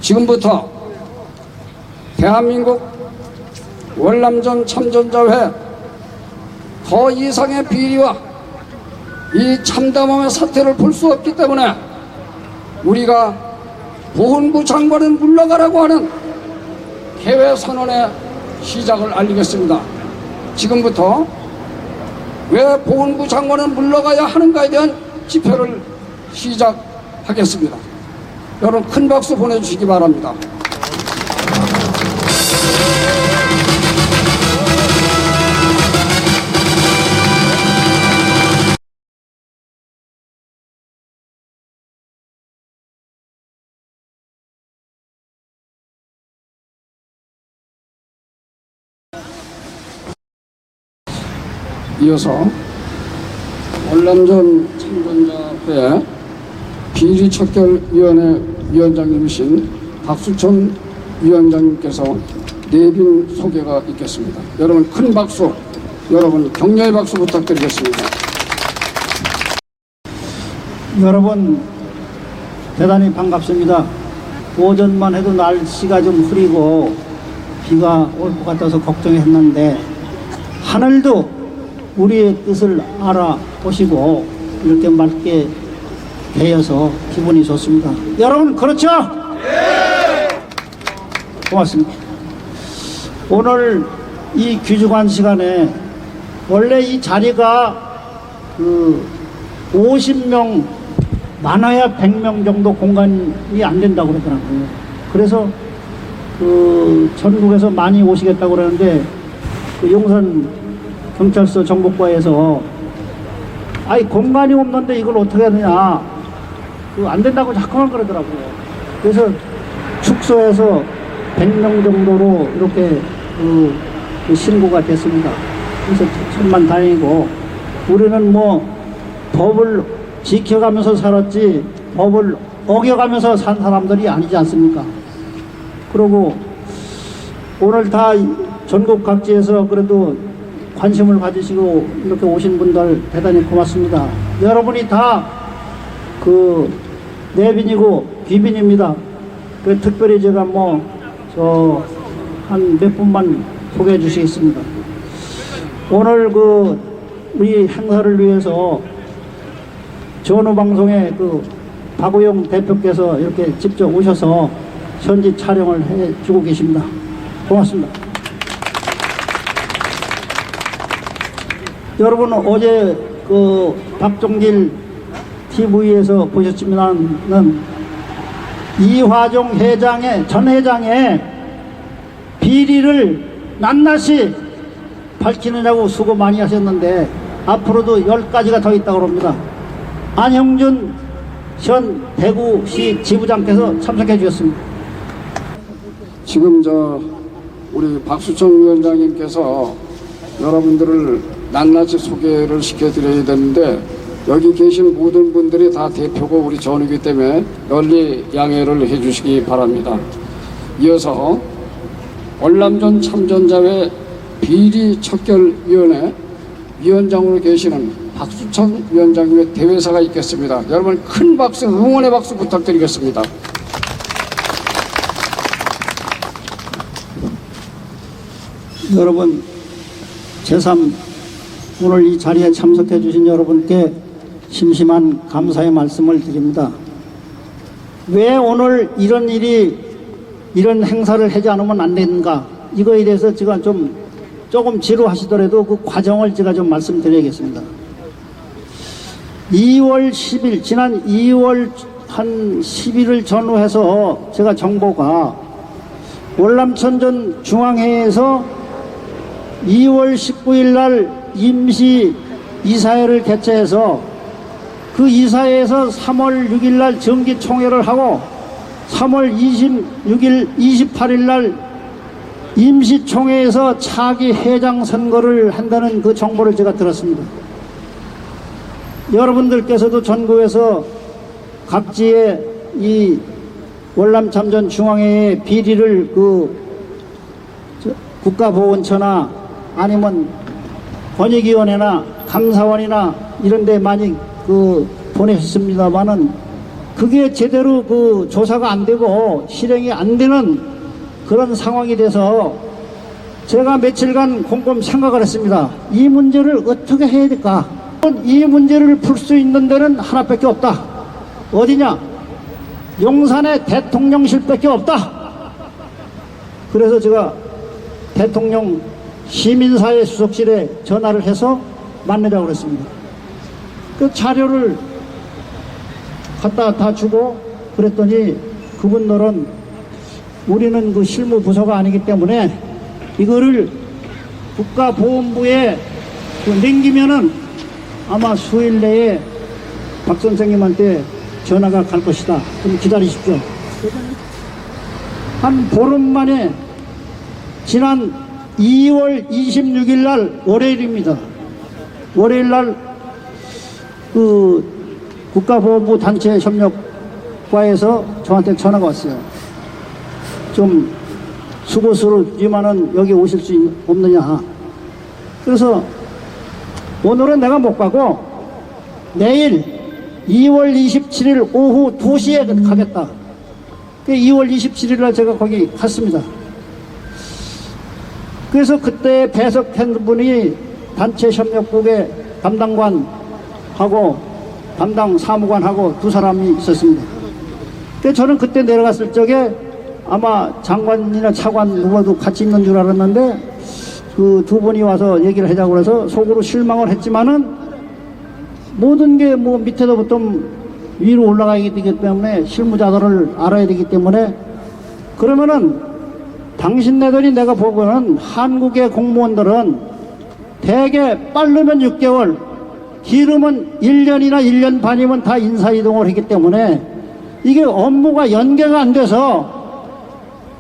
지금부터 대한민국 월남전 참전자회 더 이상의 비리와 이 참담함의 사태를 볼 수 없기 때문에 우리가 보훈부 장관은 물러가라고 하는 개회 선언의 시작을 알리겠습니다. 지금부터 왜 보훈부 장관은 물러가야 하는가에 대한 집회를 시작하겠습니다. 여러분 큰 박수 보내주시기 바랍니다. 이어서 월남전 참전자회 비리척결위원회 위원장님이신 박수천 위원장님께서 내빈 소개가 있겠습니다. 여러분 큰 박수, 여러분 격려의 박수 부탁드리겠습니다. 여러분 대단히 반갑습니다. 오전만 해도 날씨가 좀 흐리고 비가 올 것 같아서 걱정했는데 하늘도 우리의 뜻을 알아보시고 이렇게 맑게 되어서 기분이 좋습니다. 여러분 그렇죠? 네! 고맙습니다. 오늘 이 귀중한 시간에 원래 이 자리가 50명 많아야 100명 정도 공간이 안 된다고 그러더라고요. 그래서 전국에서 많이 오시겠다고 그러는데 용산 경찰서 정보과에서 아니 공간이 없는데 이걸 어떻게 하느냐 안 된다고 자꾸만 그러더라고요. 그래서 축소해서 100명 정도로 이렇게 신고가 됐습니다. 그래서 천만다행이고 우리는 뭐 법을 지켜가면서 살았지 법을 어겨가면서 산 사람들이 아니지 않습니까? 그리고 오늘 다 전국 각지에서 그래도 관심을 가지시고 이렇게 오신 분들 대단히 고맙습니다. 여러분이 다 내빈이고 귀빈입니다. 특별히 제가 한 몇 분만 소개해 주시겠습니다. 오늘 우리 행사를 위해서 전후방송의 박우영 대표께서 이렇게 직접 오셔서 현지 촬영을 해 주고 계십니다. 고맙습니다. 여러분 어제 박종길 TV에서 보셨지만은 이화종 전 회장의 비리를 낱낱이 밝히느냐고 수고 많이 하셨는데 앞으로도 10가지가 더 있다고 합니다. 안형준 현 대구시 지부장께서 참석해 주셨습니다. 지금 우리 박수천 위원장님께서 여러분들을 낱낱이 소개를 시켜드려야 되는데 여기 계신 모든 분들이 다 대표고 우리 전우이기 때문에 널리 양해를 해주시기 바랍니다. 이어서 월남전 참전자회 비리척결위원회 위원장으로 계시는 박수천 위원장님의 대회사가 있겠습니다. 여러분 큰 박수, 응원의 박수 부탁드리겠습니다. 여러분 제3 오늘 이 자리에 참석해 주신 여러분께 심심한 감사의 말씀을 드립니다. 왜 오늘 이런 행사를 하지 않으면 안 되는가, 이거에 대해서 제가 조금 지루하시더라도 그 과정을 제가 좀 말씀드리겠습니다. 2월 10일 지난 2월 한 10일을 전후해서 제가 정보가 월남천전 중앙회에서 2월 19일 날 임시 이사회를 개최해서 그 이사회에서 3월 6일 날 정기총회를 하고 3월 26일, 28일 날 임시총회에서 차기 회장 선거를 한다는 그 정보를 제가 들었습니다. 여러분들께서도 전국에서 각지의 이 월남참전 중앙회의 비리를 국가보훈처나 아니면 권익위원회나 감사원이나 이런 데 많이 보내셨습니다만은 그게 제대로 그 조사가 안 되고 실행이 안 되는 그런 상황이 돼서 제가 며칠간 곰곰 생각을 했습니다. 이 문제를 어떻게 해야 될까? 이 문제를 풀 수 있는 데는 하나밖에 없다. 어디냐? 용산의 대통령실밖에 없다. 그래서 제가 대통령 시민사회 수석실에 전화를 해서 만나자고 그랬습니다. 그 자료를 갖다 다 주고 그랬더니 그분들은 우리는 그 실무부서가 아니기 때문에 이거를 국가보훈부에 넘기면은 아마 수일 내에 박 선생님한테 전화가 갈 것이다. 좀 기다리십시오. 한 보름 만에 지난 2월 26일 날 월요일입니다. 월요일 날 그 국가보훈부 단체 협력과에서 저한테 전화가 왔어요. 좀 수고스럽지만은 여기 오실 수 없느냐. 그래서 오늘은 내가 못 가고 내일 2월 27일 오후 2시에 가겠다. 2월 27일 날 제가 거기 갔습니다. 그래서 그때 배석한 분이 단체 협력국의 담당관하고 담당 사무관하고 두 사람이 있었습니다. 그래서 저는 그때 내려갔을 적에 아마 장관이나 차관 누구도 같이 있는 줄 알았는데 그 두 분이 와서 얘기를 하자고 해서 속으로 실망을 했지만은 모든 게 뭐 밑에서부터 위로 올라가야 되기 때문에 실무자들을 알아야 되기 때문에 그러면은 당신네들이 내가 보고는 한국의 공무원들은 대개 빠르면 6개월 길으면 1년이나 1년 반이면 다 인사이동을 했기 때문에 이게 업무가 연계가 안 돼서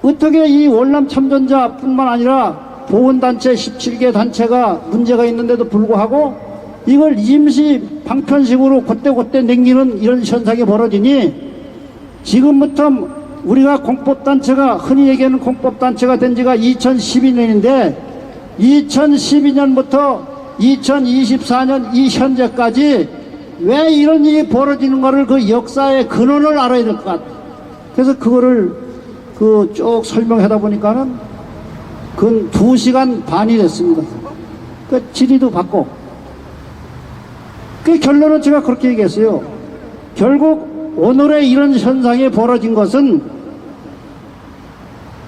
어떻게 이 월남 참전자뿐만 아니라 보훈단체 17개 단체가 문제가 있는데도 불구하고 이걸 임시 방편식으로 그때그때 넘기는 이런 현상이 벌어지니 지금부터 우리가 공법단체가 흔히 얘기하는 공법단체가 된 지가 2012년인데 2012년부터 2024년 이 현재까지 왜 이런 일이 벌어지는가를 그 역사의 근원을 알아야 될 것 같아요. 그래서 그거를 그 쭉 설명하다 보니까는 근 2시간 반이 됐습니다. 그 질의도 받고 그 결론은 제가 그렇게 얘기했어요. 결국 오늘의 이런 현상이 벌어진 것은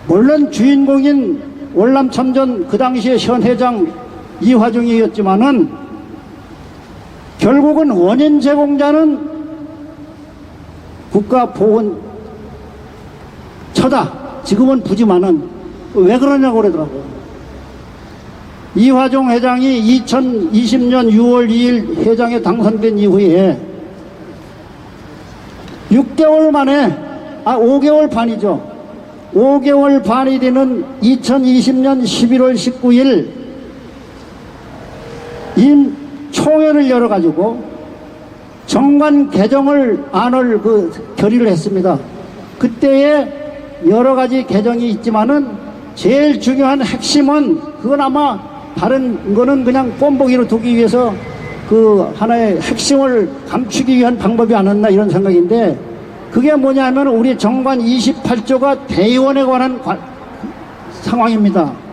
물론 주인공인 월남 참전 그 당시에 현 회장 이화중이었지만은 결국은 원인 제공자는 국가보훈처다. 지금은 부지만은 왜 그러냐고 그러더라고요. 이화종 회장이 2020년 6월 2일 회장에 당선된 이후에 6개월 만에 5개월 반이죠. 5개월 반이 되는 2020년 11월 19일 총회를 열어가지고 정관 개정을 안을 결의를 했습니다. 그때에 여러 가지 개정이 있지만은 제일 중요한 핵심은 그건 아마 다른 거는 그냥 뽐보기로 두기 위해서 그 하나의 핵심을 감추기 위한 방법이 아니었나 이런 생각인데 그게 뭐냐면 우리 정관 28조가 대의원에 관한 상황입니다.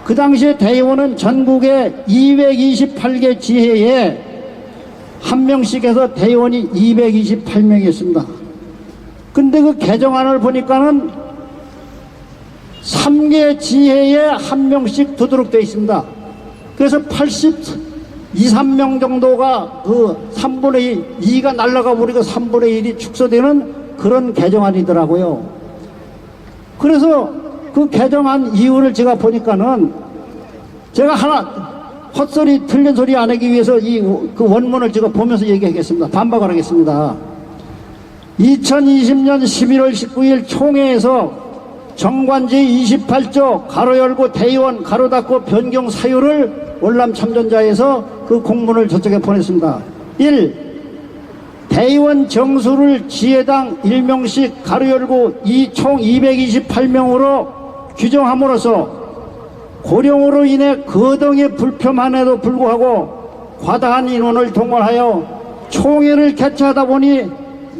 그 당시에 대의원은 전국의 228개 지회에 한 명씩 해서 대의원이 228명이었습니다. 근데 그 개정안을 보니까는 3개 지회에 한 명씩 두도록 되어 있습니다. 그래서 82, 3명 정도가 그 3분의 1, 2가 날아가 버리고 3분의 1이 축소되는 그런 개정안이더라고요. 그래서 그 개정안 이유를 제가 보니까는 제가 하나 헛소리 틀린 소리 안 하기 위해서 그 원문을 제가 보면서 얘기하겠습니다. 반박을 하겠습니다. 2020년 11월 19일 총회에서 정관지 28조 가로 열고 대의원 가로 닫고 변경 사유를 월남 참전자에서 그 공문을 저쪽에 보냈습니다. 1. 대의원 정수를 지혜당 1명씩 가로 열고 총 228명으로 규정함으로써 고령으로 인해 거동이 불편함에도 불구하고 과다한 인원을 동원하여 총회를 개최하다 보니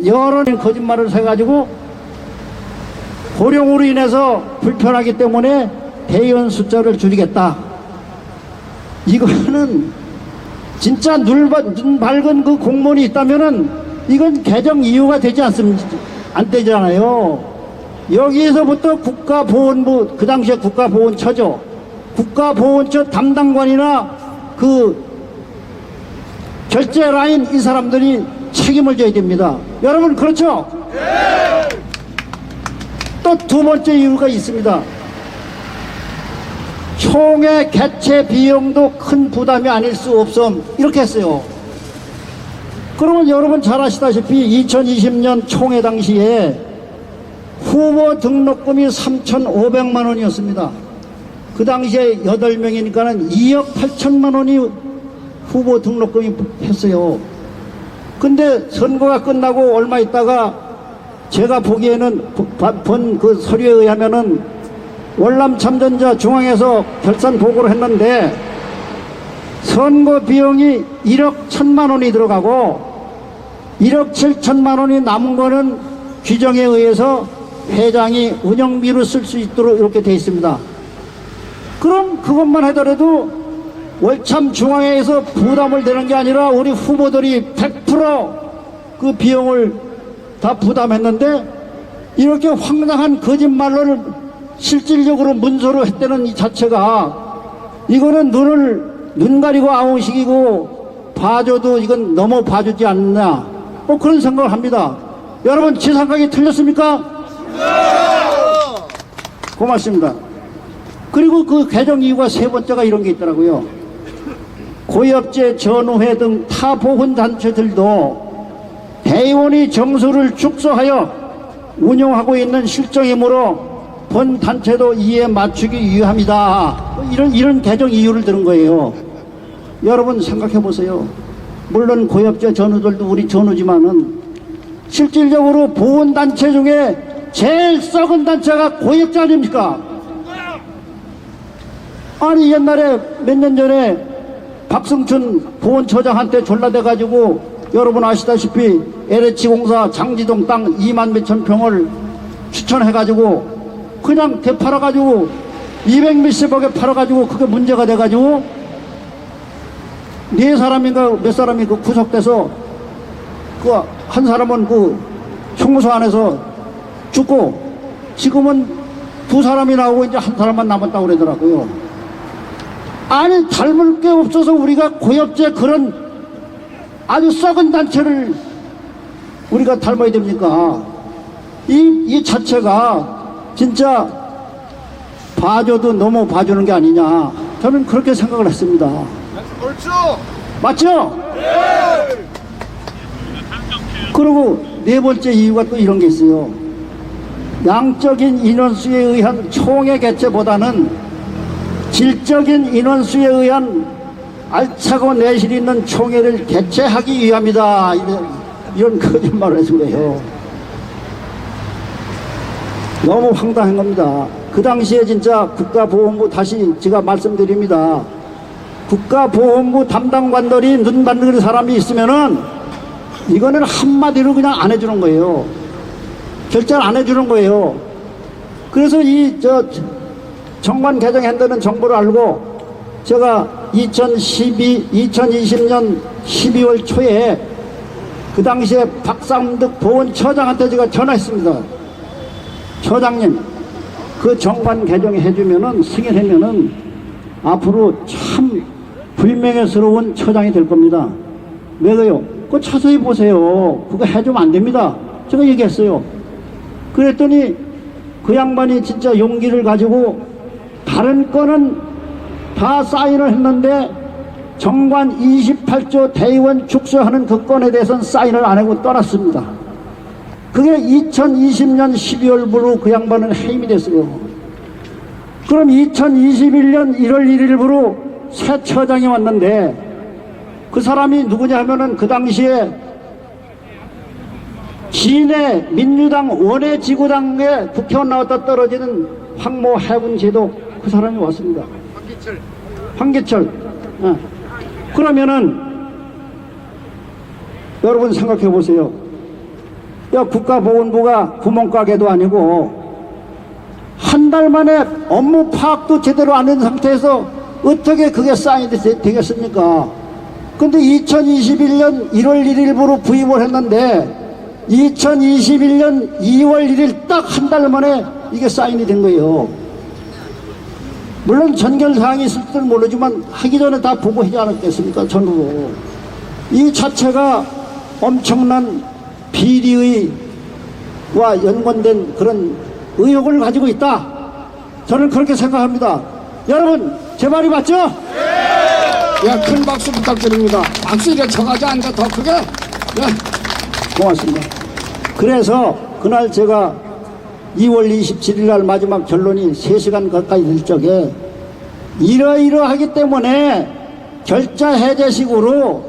여러 거짓말을 해가지고 고령으로 인해서 불편하기 때문에 대의원 숫자를 줄이겠다. 이거는 진짜 눈 밝은 그 공무원이 있다면은 이건 개정 이유가 되지 않습니까? 안 되잖아요. 여기에서부터 국가보훈부, 그 당시에 국가보훈처죠. 국가보훈처 담당관이나 그 결제 라인 이 사람들이 책임을 져야 됩니다. 여러분 그렇죠? 네. 또 두 번째 이유가 있습니다. 총회 개최 비용도 큰 부담이 아닐 수 없음 이렇게 했어요. 그러면 여러분 잘 아시다시피 2020년 총회 당시에 후보 등록금이 3,500만 원이었습니다. 그 당시에 8명이니까는 2억 8천만 원이 후보 등록금이 했어요. 근데 선거가 끝나고 얼마 있다가 제가 보기에는 본 그 서류에 의하면은 월남 참전자 중앙에서 결산 보고를 했는데 선거 비용이 1억 1천만 원이 들어가고 1억 7천만 원이 남은 거는 규정에 의해서 회장이 운영비로 쓸 수 있도록 이렇게 돼 있습니다. 그럼 그것만 하더라도 월참 중앙회에서 부담을 대는 게 아니라 우리 후보들이 100% 비용을 다 부담했는데 이렇게 황당한 거짓말을 실질적으로 문서로 했다는 이 자체가 이거는 눈 가리고 아웅식이고 봐줘도 이건 너무 봐주지 않나 그런 생각을 합니다. 여러분 제 생각이 틀렸습니까? 고맙습니다. 그리고 그 개정 이유가 세 번째가 이런 게 있더라고요. 고엽제, 전우회 등 타 보훈단체들도 대의원이 정수를 축소하여 운영하고 있는 실정이므로 본 단체도 이에 맞추기 유의합니다. 이런 개정 이유를 들은 거예요. 여러분 생각해 보세요. 물론 고엽제 전우들도 우리 전우지만은 실질적으로 보훈단체 중에 제일 썩은 단체가 고엽제 아닙니까? 아니 옛날에 몇 년 전에 박승춘 보훈처장한테 졸라대가지고 여러분 아시다시피 LH공사 장지동 땅 2만 몇천 평을 추천해가지고 그냥 되팔아가지고 200 몇십억에 팔아가지고 그게 문제가 돼가지고 네 사람인가 몇 사람이 그 구속돼서 그 한 사람은 그 형무소 안에서 죽고 지금은 두 사람이 나오고 이제 한 사람만 남았다고 그러더라고요. 아니 닮을 게 없어서 우리가 고엽제 그런 아주 썩은 단체를 우리가 닮아야 됩니까? 이 자체가 진짜 봐줘도 너무 봐주는 게 아니냐 저는 그렇게 생각을 했습니다. 옳죠? 맞죠? 네. 그리고 네 번째 이유가 또 이런 게 있어요. 양적인 인원수에 의한 총회 개최보다는 질적인 인원수에 의한 알차고 내실 있는 총회를 개최하기 위함이다. 이런 거짓말을 해준 거예요. 너무 황당한 겁니다. 그 당시에 진짜 국가보훈부 다시 제가 말씀드립니다. 국가보훈부 담당관들이 눈 받는 사람이 있으면은 이거는 한마디로 그냥 안 해주는 거예요. 결제를 안 해주는 거예요. 그래서 정관 개정한다는 정보를 알고 제가 2020년 12월 초에 그 당시에 박삼득 보훈처장한테 제가 전화했습니다. 처장님, 그 정관 개정해주면은 승인하면은 앞으로 참 불명예스러운 처장이 될 겁니다. 왜요? 그거 자세히 보세요. 그거 해주면 안 됩니다. 제가 얘기했어요. 그랬더니 그 양반이 진짜 용기를 가지고 다른 건은 다 사인을 했는데 정관 28조 대의원 축소하는 그 건에 대해서는 사인을 안 하고 떠났습니다. 그게 2020년 12월부로 그 양반은 해임이 됐어요. 그럼 2021년 1월 1일부로 새 처장이 왔는데 그 사람이 누구냐 하면은 그 당시에 진해 민주당 원해지구당에 국회의원 나왔다 떨어지는 황모 해군제도 그 사람이 왔습니다. 황기철. 그러면은 여러분 생각해 보세요. 야, 국가보건부가 구멍가게도 아니고 한 달 만에 업무 파악도 제대로 안 된 상태에서 어떻게 그게 사인이 되겠습니까? 근데 2021년 1월 1일부로 부임을 했는데 2021년 2월 1일 딱 한 달 만에 이게 사인이 된 거예요. 물론 전결사항이 있을 줄은 모르지만 하기 전에 다 보고하지 않았겠습니까? 전후로. 이 자체가 엄청난 비리와 연관된 그런 의혹을 가지고 있다. 저는 그렇게 생각합니다. 여러분, 제 말이 맞죠? 예, 큰 박수 부탁드립니다. 박수 이래 쳐가지 않는데 더 크게. 예. 고맙습니다. 그래서 그날 제가 2월 27일 날 마지막 결론이 3시간 가까이 될 적에 이러이러하기 때문에 결자 해제식으로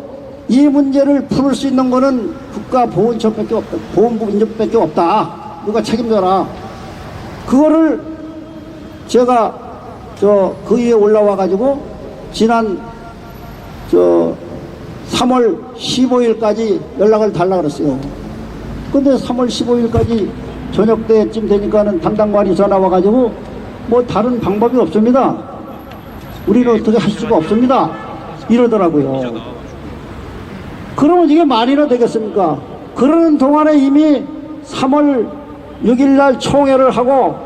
이 문제를 풀을 수 있는 거는 국가보훈처밖에 없다. 보훈부인접밖에 없다. 누가 책임져라. 그거를 제가 그 위에 올라와 가지고 지난 3월 15일까지 연락을 달라 그랬어요. 근데 3월 15일까지 저녁 때쯤 되니까는 담당관이 전화 와가지고 뭐 다른 방법이 없습니다. 우리는 어떻게 할 수가 없습니다. 이러더라고요. 그러면 이게 말이나 되겠습니까? 그러는 동안에 이미 3월 6일 날 총회를 하고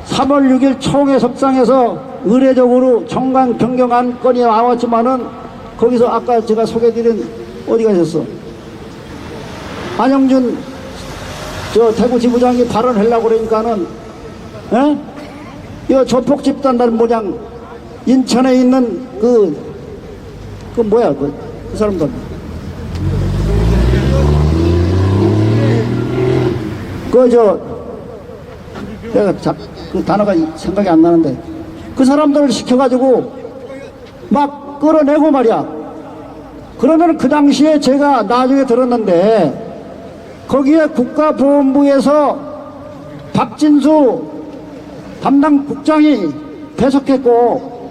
3월 6일 총회 석상에서 의례적으로 정강 변경 안건이 나왔지만은 거기서 아까 제가 소개드린 어디 가셨어? 안영준 대구 지부장이 발언하려고 그러니까는 이거 조폭 집단단 모양 인천에 있는 그 뭐야 그 사람들 내가 그 단어가 생각이 안 나는데 그 사람들을 시켜가지고 막 끌어내고 말이야. 그러면 그 당시에 제가 나중에 들었는데 거기에 국가보훈부에서 박진수 담당 국장이 배석했고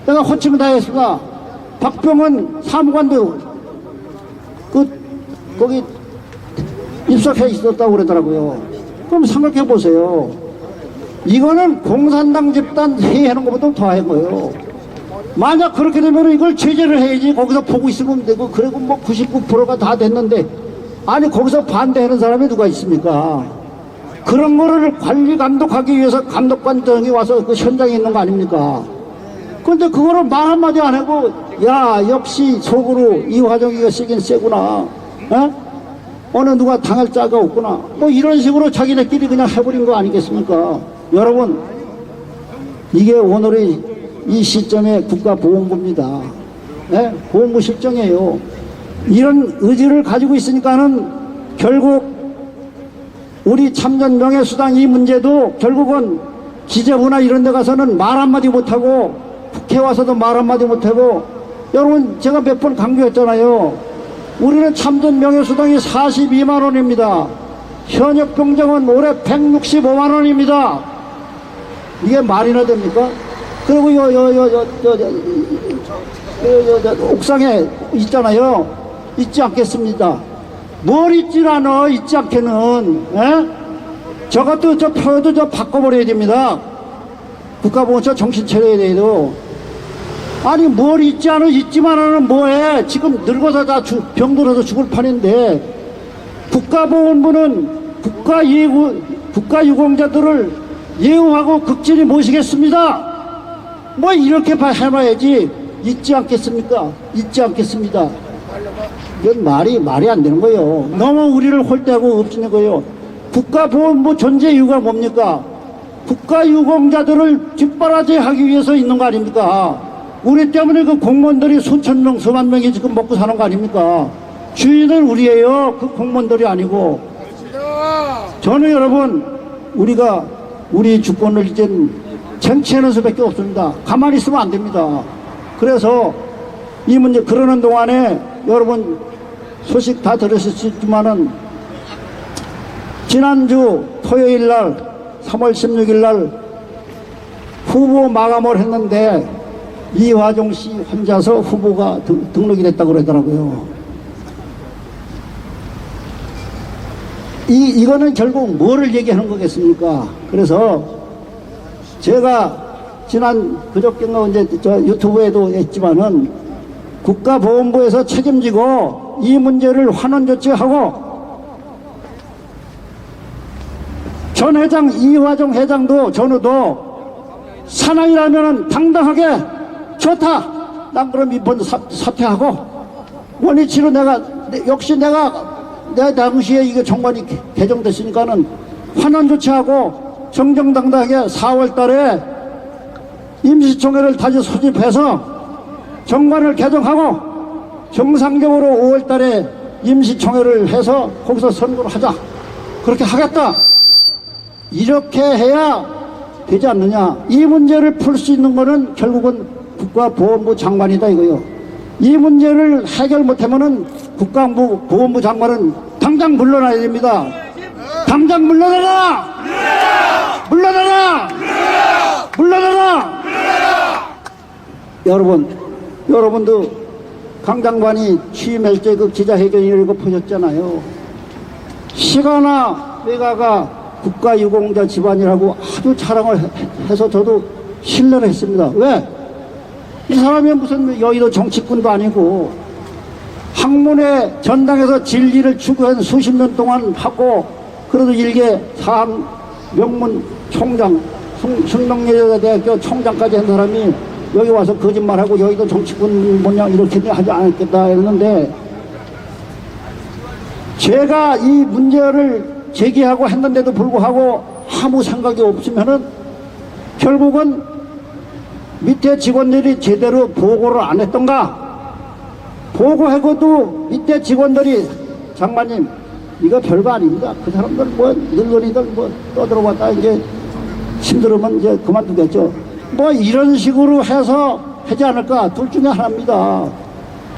내가 호칭 다 했으나 박병은 사무관도 거기 입석해 있었다고 그러더라고요. 그럼 생각해 보세요. 이거는 공산당 집단 회의하는 것보다 더한 거예요. 만약 그렇게 되면 이걸 제재를 해야지. 거기서 보고 있으면 되고. 그리고 뭐 99%가 다 됐는데 아니 거기서 반대하는 사람이 누가 있습니까? 그런 거를 관리 감독하기 위해서 감독관 등이 와서 그 현장에 있는 거 아닙니까? 그런데 그거를 말 한마디 안 하고 야 역시 속으로 이 화정이가 세긴 세구나. 어느 누가 당할 자가 없구나. 뭐 이런 식으로 자기네끼리 그냥 해버린 거 아니겠습니까? 여러분, 이게 오늘의 이 시점의 국가보훈부입니다. 보훈부 실정이에요. 이런 의지를 가지고 있으니까는 결국 우리 참전 명예수당 이 문제도 결국은 기재부나 이런 데 가서는 말 한마디 못하고 국회 와서도 말 한마디 못하고 여러분 제가 몇 번 강조했잖아요. 우리는 참전 명예수당이 42만 원입니다. 현역 병장은 올해 165만 원입니다. 이게 말이나 됩니까? 그리고 옥상에 있잖아요. 있지 않겠습니다. 뭘 있질 않아, 있지 않게는. 저것도 표도 바꿔버려야 됩니다. 국가보훈처 정신 차려야 돼요. 아니 뭘 있지 않아, 있지만은 뭐해. 지금 늙어서 다 병들어서 죽을 판인데 국가보훈부는 국가유공자들을 예우하고 극진히 모시겠습니다. 뭐 이렇게 해봐야지. 있지 않겠습니까? 있지 않겠습니다. 이건 말이 안 되는 거예요. 너무 우리를 홀대하고 엎치는 거예요. 국가보훈부 존재 이유가 뭡니까? 국가유공자들을 뒷바라지하기 위해서 있는 거 아닙니까? 우리 때문에 그 공무원들이 수천 명, 수만 명이 지금 먹고 사는 거 아닙니까? 주인은 우리예요. 그 공무원들이 아니고. 저는 여러분, 우리가 우리 주권을 이제 쟁취하는 수밖에 없습니다. 가만히 있으면 안 됩니다. 그래서 이 문제 그러는 동안에 여러분 소식 다 들으셨지만은 지난주 토요일 날 3월 16일 날 후보 마감을 했는데 이화종 씨 혼자서 후보가 등록이 됐다고 그러더라고요. 이거는 결국 뭐를 얘기하는 거겠습니까? 그래서 제가 지난 그저께인가 이제 저 유튜브에도 했지만은 국가보훈부에서 책임지고 이 문제를 환원 조치하고 전 회장 이화정 회장도 전우도 사나이라면은 당당하게 좋다. 난 그럼 이번 사퇴하고 원위치로 역시 내가 내 당시에 이게 정관이 개정됐으니까는 환원 조치하고 정정당당하게 4월 달에 임시총회를 다시 소집해서 정관을 개정하고 정상적으로 5월 달에 임시총회를 해서 거기서 선거를 하자. 그렇게 하겠다. 이렇게 해야 되지 않느냐. 이 문제를 풀 수 있는 거는 결국은 국가보훈부 장관이다 이거요. 이 문제를 해결 못하면은 국가보훈부 장관은 당장 물러나야 됩니다. 당장 물러나라! 물러나라! 물러나라! 여러분도 강 장관이 취임할 때 그 기자회견을 이거 보셨잖아요. 시가나 외가가 국가유공자 집안이라고 아주 자랑을 해서 저도 신뢰를 했습니다. 왜? 이 사람이 무슨 여의도 정치꾼도 아니고 학문의 전당에서 진리를 추구한 수십 년 동안 하고 그래도 일개 사학 명문 총장 숙명여자대학교 총장까지 한 사람이 여기 와서 거짓말하고 여의도 정치꾼 뭐냐 이렇게 하지 않았겠다 했는데 제가 이 문제를 제기하고 했는데도 불구하고 아무 생각이 없으면은 결국은 밑에 직원들이 제대로 보고를 안 했던가 보고하고도 밑에 직원들이 장관님 이거 별거 아닙니다. 그 사람들 뭐 늙은이들 뭐 떠들어봤다 이제 힘들으면 이제 그만두겠죠. 뭐 이런 식으로 해서 하지 않을까 둘 중에 하나입니다.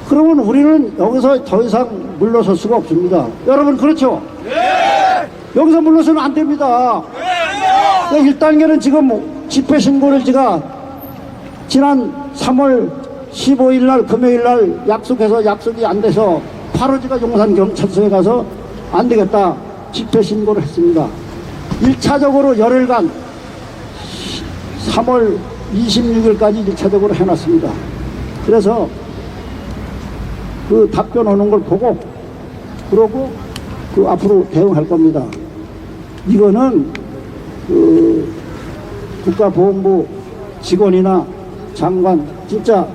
그러면 우리는 여기서 더 이상 물러설 수가 없습니다. 여러분 그렇죠? 네! 여기서 물러서면 안 됩니다. 네! 1단계는 지금 집회 신고를 제가 지난 3월 15일 날 금요일 날 약속이 안 돼서 바로 제가 용산 경찰서에 가서 안 되겠다 집회 신고를 했습니다. 1차적으로 열흘간 3월 26일까지 1차적으로 해놨습니다. 그래서 그 답변 오는 걸 보고 그러고 그 앞으로 대응할 겁니다. 이거는 그 국가보훈부 직원이나 장관 진짜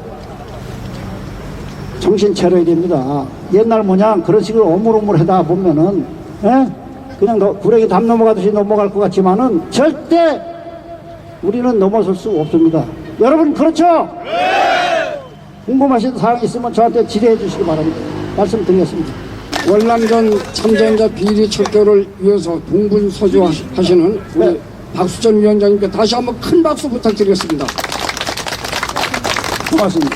정신 차려야 됩니다. 옛날 모양 그런 식으로 오물오물 하다 보면은 그냥 구렁이 담 넘어가듯이 넘어갈 것 같지만은 절대 우리는 넘어설 수 없습니다. 여러분 그렇죠? 네! 궁금하신 사항이 있으면 저한테 질의해 주시기 바랍니다. 말씀드리겠습니다. 월남전 참전자 비리 철저를 위해서 동분서주하시는 우리 네. 박수천 위원장님께 다시 한번 큰 박수 부탁드리겠습니다. 고맙습니다.